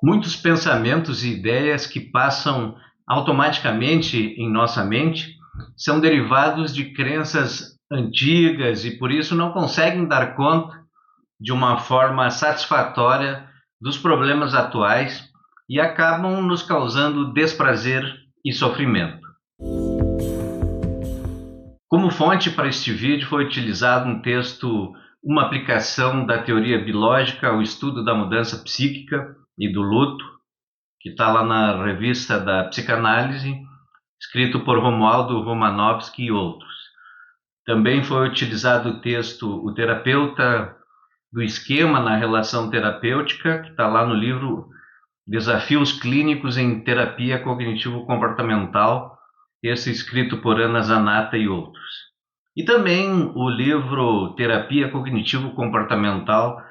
Muitos pensamentos e ideias que passam automaticamente em nossa mente são derivados de crenças antigas e por isso não conseguem dar conta de uma forma satisfatória dos problemas atuais e acabam nos causando desprazer e sofrimento. Como fonte para este vídeo foi utilizado um texto, uma aplicação da teoria biológica ao estudo da mudança psíquica e do luto, que está lá na revista da Psicanálise, escrito por Romualdo Romanowski e outros. Também foi utilizado o texto O Terapeuta do Esquema na Relação Terapêutica, que está lá no livro Desafios Clínicos em Terapia Cognitivo-Comportamental, esse escrito por Ana Zanata e outros. E também o livro Terapia Cognitivo-Comportamental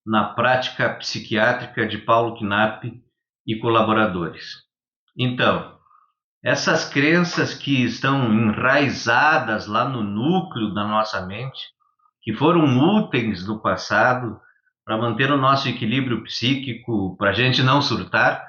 na Prática Psiquiátrica de Paulo Knapp e colaboradores. Então, essas crenças que estão enraizadas lá no núcleo da nossa mente, que foram úteis no passado para manter o nosso equilíbrio psíquico, para a gente não surtar,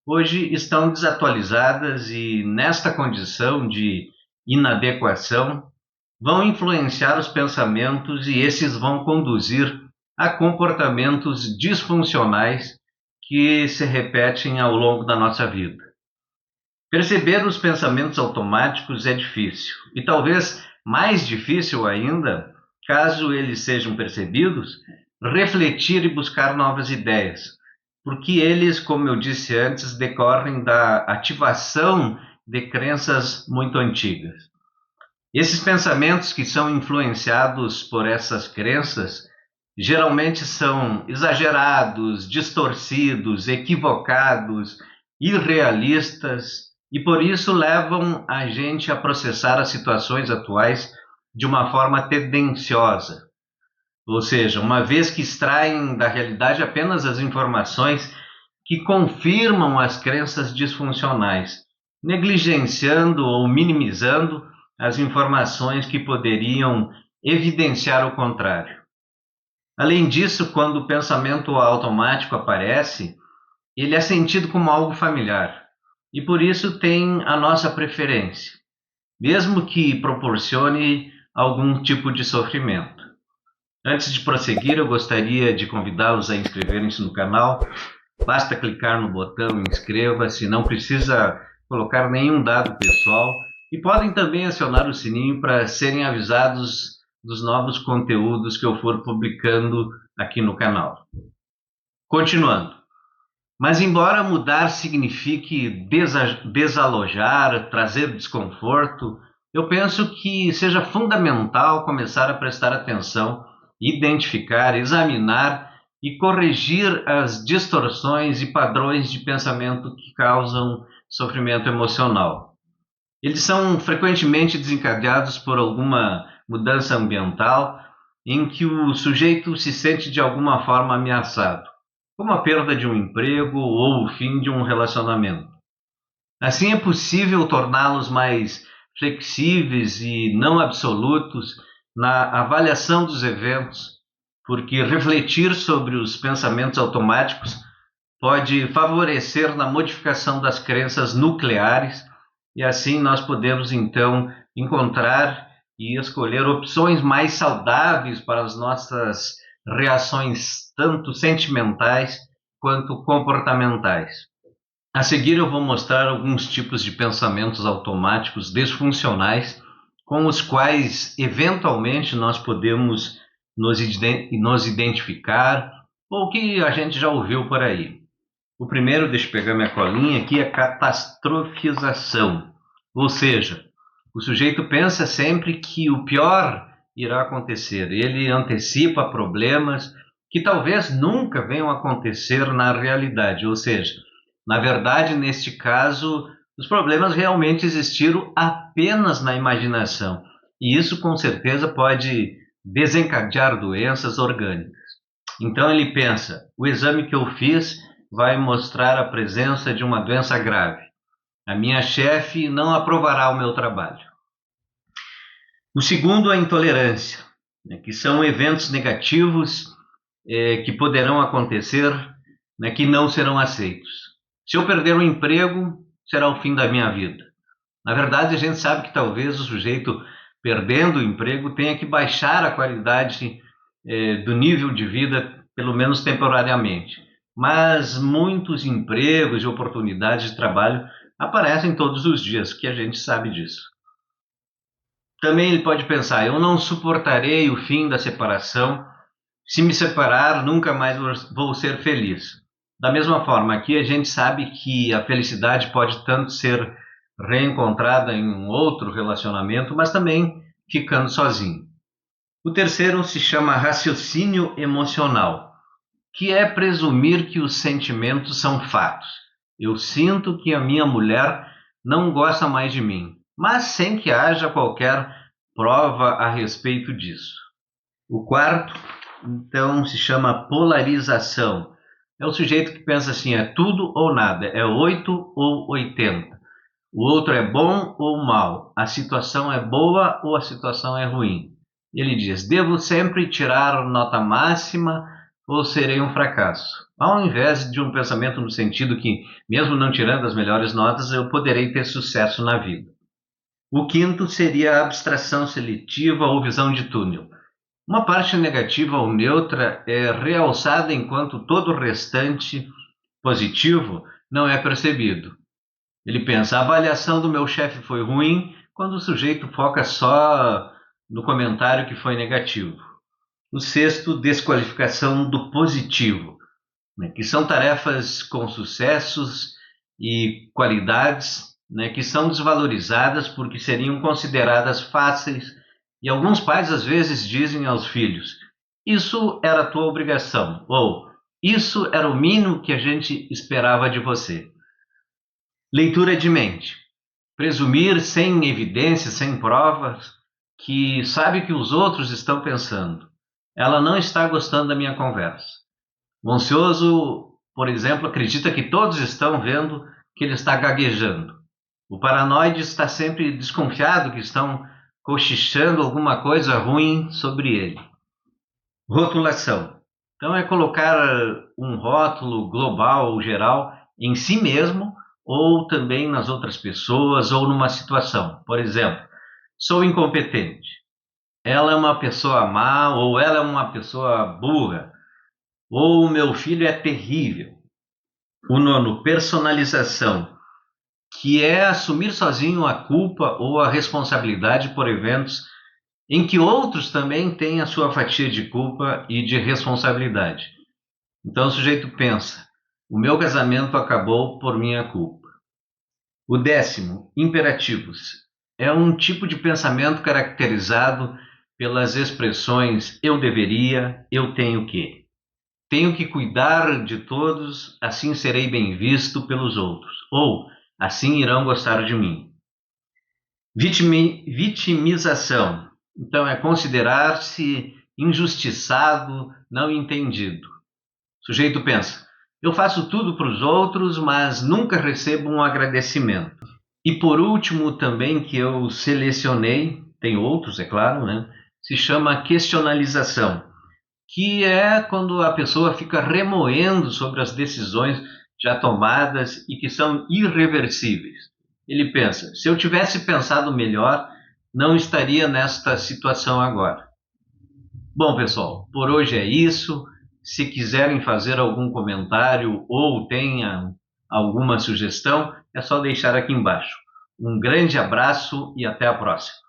hoje estão desatualizadas e, nesta condição de inadequação, vão influenciar os pensamentos e esses vão conduzir a comportamentos disfuncionais que se repetem ao longo da nossa vida. Perceber os pensamentos automáticos é difícil, e talvez mais difícil ainda, caso eles sejam percebidos, refletir e buscar novas ideias, porque eles, como eu disse antes, decorrem da ativação de crenças muito antigas. Esses pensamentos que são influenciados por essas crenças geralmente são exagerados, distorcidos, equivocados, irrealistas e por isso levam a gente a processar as situações atuais de uma forma tendenciosa. Ou seja, uma vez que extraem da realidade apenas as informações que confirmam as crenças disfuncionais, negligenciando ou minimizando as informações que poderiam evidenciar o contrário. Além disso, quando o pensamento automático aparece, ele é sentido como algo familiar e por isso tem a nossa preferência, mesmo que proporcione algum tipo de sofrimento. Antes de prosseguir, eu gostaria de convidá-los a inscreverem-se no canal. Basta clicar no botão inscreva-se, não precisa colocar nenhum dado pessoal e podem também acionar o sininho para serem avisados dos novos conteúdos que eu for publicando aqui no canal. Continuando. Mas embora mudar signifique desalojar, trazer desconforto, eu penso que seja fundamental começar a prestar atenção, identificar, examinar e corrigir as distorções e padrões de pensamento que causam sofrimento emocional. Eles são frequentemente desencadeados por alguma mudança ambiental em que o sujeito se sente de alguma forma ameaçado, como a perda de um emprego ou o fim de um relacionamento. Assim é possível torná-los mais flexíveis e não absolutos na avaliação dos eventos, porque refletir sobre os pensamentos automáticos pode favorecer na modificação das crenças nucleares e assim nós podemos então encontrar e escolher opções mais saudáveis para as nossas reações tanto sentimentais quanto comportamentais. A seguir eu vou mostrar alguns tipos de pensamentos automáticos disfuncionais com os quais eventualmente nós podemos nos identificar ou que a gente já ouviu por aí. O primeiro, deixa eu pegar minha colinha aqui, é catastrofização, ou seja, o sujeito pensa sempre que o pior irá acontecer. Ele antecipa problemas que talvez nunca venham a acontecer na realidade. Ou seja, na verdade, neste caso, os problemas realmente existiram apenas na imaginação. E isso, com certeza, pode desencadear doenças orgânicas. Então ele pensa, o exame que eu fiz vai mostrar a presença de uma doença grave. A minha chefe não aprovará o meu trabalho. O segundo, a intolerância, que são eventos negativos que poderão acontecer né, que não serão aceitos. Se eu perder o emprego, será o fim da minha vida. Na verdade, a gente sabe que talvez o sujeito, perdendo o emprego, tenha que baixar a qualidade do nível de vida, pelo menos temporariamente. Mas muitos empregos e oportunidades de trabalho aparecem todos os dias, que a gente sabe disso. Também ele pode pensar: eu não suportarei o fim da separação. Se me separar, nunca mais vou ser feliz. Da mesma forma, aqui a gente sabe que a felicidade pode tanto ser reencontrada em um outro relacionamento, mas também ficando sozinho. O terceiro se chama raciocínio emocional, que é presumir que os sentimentos são fatos. Eu sinto que a minha mulher não gosta mais de mim, mas sem que haja qualquer prova a respeito disso. O quarto, então, se chama polarização. É o sujeito que pensa assim: é tudo ou nada, é 8 ou 80. O outro é bom ou mal, a situação é boa ou a situação é ruim. Ele diz: devo sempre tirar nota máxima ou serei um fracasso? Ao invés de um pensamento no sentido que, mesmo não tirando as melhores notas, eu poderei ter sucesso na vida. O quinto seria a abstração seletiva ou visão de túnel. Uma parte negativa ou neutra é realçada enquanto todo o restante positivo não é percebido. Ele pensa: a avaliação do meu chefe foi ruim, quando o sujeito foca só no comentário que foi negativo. O sexto, desqualificação do positivo, né, que são tarefas com sucessos e qualidades, né, que são desvalorizadas porque seriam consideradas fáceis, e alguns pais às vezes dizem aos filhos: isso era a tua obrigação, ou isso era o mínimo que a gente esperava de você. Leitura de mente. Presumir sem evidências, sem provas, que sabe o que os outros estão pensando. Ela não está gostando da minha conversa. O ansioso, por exemplo, acredita que todos estão vendo que ele está gaguejando. O paranoide está sempre desconfiado que estão cochichando alguma coisa ruim sobre ele. Rotulação. Então é colocar um rótulo global ou geral em si mesmo ou também nas outras pessoas ou numa situação. Por exemplo, sou incompetente. Ela é uma pessoa má ou ela é uma pessoa burra. Ou o meu filho é terrível. O nono, personalização, que é assumir sozinho a culpa ou a responsabilidade por eventos em que outros também têm a sua fatia de culpa e de responsabilidade. Então o sujeito pensa: o meu casamento acabou por minha culpa. O décimo, imperativos, é um tipo de pensamento caracterizado pelas expressões eu deveria, eu tenho que. Tenho que cuidar de todos, assim serei bem visto pelos outros. Ou assim irão gostar de mim. Vitimização. Então é considerar-se injustiçado, não entendido. O sujeito pensa: eu faço tudo para os outros, mas nunca recebo um agradecimento. E por último também, que eu selecionei, tem outros, é claro, né? Se chama questionalização, que é quando a pessoa fica remoendo sobre as decisões já tomadas e que são irreversíveis. Ele pensa: se eu tivesse pensado melhor, não estaria nesta situação agora. Bom, pessoal, por hoje é isso. Se quiserem fazer algum comentário ou tenham alguma sugestão, é só deixar aqui embaixo. Um grande abraço e até a próxima.